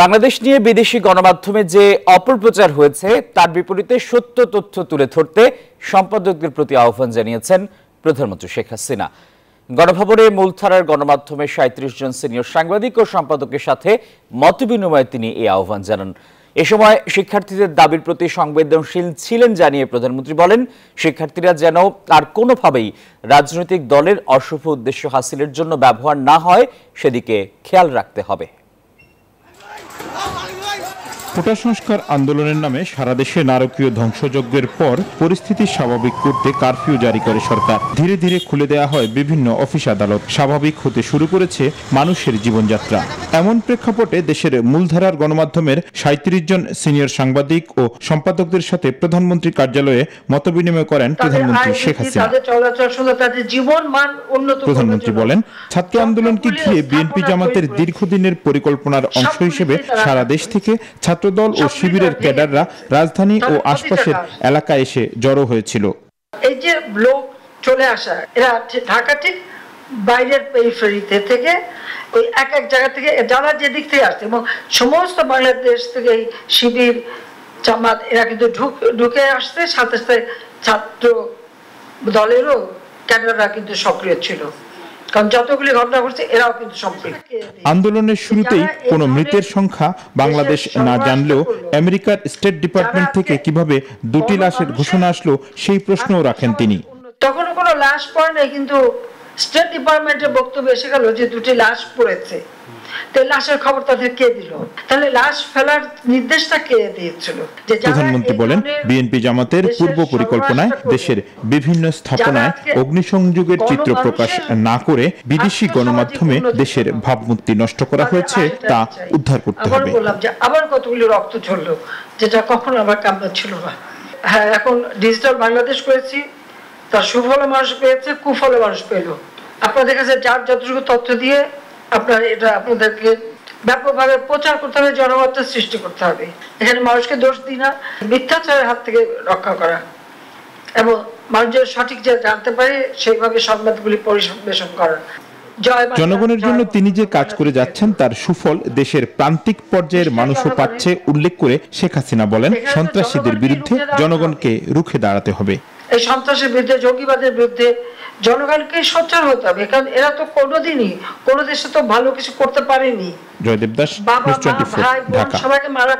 বাংলাদেশ নিয়ে বিদেশি গণমাধ্যমে যে অপপ্রচার হয়েছে তার বিপরীতে সত্য তথ্য তুলে ধরতে সম্পাদকদের প্রতি আহ্বান জানিয়েছেন প্রধানমন্ত্রী শেখ হাসিনা। গণভবনে মূলধারার গণমাধ্যমের ৩৭ জন সিনিয়র সাংবাদিক ও সম্পাদকের সাথে মতবিনিময়ে তিনি এই আহ্বান জানান। এ সময় শিক্ষার্থীদের দাবির প্রতি সংবেদনশীল ছিলেন জানিয়ে প্রধানমন্ত্রী বলেন, শিক্ষার্থীরা যেন আর কোনোভাবেই রাজনৈতিক দলের অশুভ উদ্দেশ্য হাসিলের জন্য ব্যবহার না হয় সেদিকে খেয়াল রাখতে হবে। কোটা সংস্কার আন্দোলনের নামে সারা দেশে নারকীয় ধ্বংসযজ্ঞের পর পরিস্থিতি স্বাভাবিক করতে কারফিউ জারি করে সরকার। ধীরে ধীরে খুলে দেওয়া হয় বিভিন্ন অফিস আদালত, স্বাভাবিক হতে শুরু করেছে মানুষের জীবনযাত্রা। এমন প্রেক্ষাপটে দেশের মূলধারার গণমাধ্যমের ৩৭ জন সিনিয়র সাংবাদিক ও সম্পাদকদের সাথে প্রধানমন্ত্রী কার্যালয়ে মতবিনিময় করেন প্রধানমন্ত্রী শেখ হাসিনা। প্রধানমন্ত্রী বলেন, ছাত্র আন্দোলনকে ঘিরে বিএনপি জামাতের দীর্ঘদিনের পরিকল্পনার অংশ হিসেবে সারা দেশ থেকে ছাত্রদল ও শিবিরের ক্যাডাররা রাজধানী ও আশপাশের এলাকায় এসে জড়ো হয়েছিল। এই যে লোক চলে আসা, এরা ঢাকা ঠিক বাইরের পেরিফেরিতে থেকে ওই এক এক জায়গা থেকে যারা যে দিক থেকে আসছে এবং সমস্ত বাংলাদেশ থেকে এই শিবির জামাত এরা কিন্তু ঢুকে আসছে, সাথে সাথে ছাত্র দলেরও ক্যাডাররা কিন্তু সক্রিয় ছিল, কারণ যতগুলি ঘটনা ঘটছে এরাও কিন্তু সম্পৃক্ত। আন্দোলনের শুরুতেই কোনো মৃতের সংখ্যা বাংলাদেশ না জানলেও আমেরিকার স্টেট ডিপার্টমেন্ট থেকে কিভাবে 2টি লাশের ঘোষণা আসলো সেই প্রশ্নও রাখেন তিনি। তখন কোনো লাশ পড়ে নাই, কিন্তু স্টেট ডিপার্টমেন্টের বক্তব্য এসে গেল যে 2টি লাশ পড়েছে। তো লাশের খবর তাদের কে দিল? তাহলে লাশ ফেলার নির্দেশটা কে দিয়েছিল? প্রধানমন্ত্রী বলেন, বিএনপি জামাতের পূর্ব পরিকল্পনায় দেশের বিভিন্ন স্থাপনায় অগ্নিসংযোগের চিত্র প্রকাশ না করে বিদেশি গণমাধ্যমে দেশের ভাবমূর্তি নষ্ট করা হয়েছে, তা উদ্ধার করতে হবে। বললাম যে আবার কতগুলি রক্ত ঝরলো, যেটা কখনো আমার কাম্য ছিল না। হ্যাঁ, এখন ডিজিটাল বাংলাদেশ করেছি, তার সুফল মানুষ পেয়েছে, কুফল মানুষ পেল। আপনাদের কাছে যার যতটুকু তথ্য দিয়ে আপনারা এটা আপনাদেরকে ব্যাপকভাবে প্রচার করতে হবে, জনমতের সৃষ্টি করতে হবে। এখানে মানুষকে দোষ দিই না, মিথ্যাচারের হাত থেকে রক্ষা করা এবং মানুষ সঠিক যে জানতে পারে সেইভাবে সংবাদগুলি পরিবেশন করা। জনগণের জন্য তিনি যে কাজ করে যাচ্ছেন তার সুফল দেশের প্রান্তিক পর্যায়ের মানুষও পাচ্ছে উল্লেখ করে শেখ হাসিনা বলেন, সন্ত্রাসীদের বিরুদ্ধে জনগণকে রুখে দাঁড়াতে হবে। এই সন্ত্রাসের বিরুদ্ধে, জঙ্গিবাদের বিরুদ্ধে জনগণকে সোচ্চার হতে হবে, কারণ এরা তো কোনোদিনই কোনো দেশে তো ভালো কিছু করতে পারেনি। জয়দেব দাস, নিউজ 24, ঢাকা। সবাইকে মারা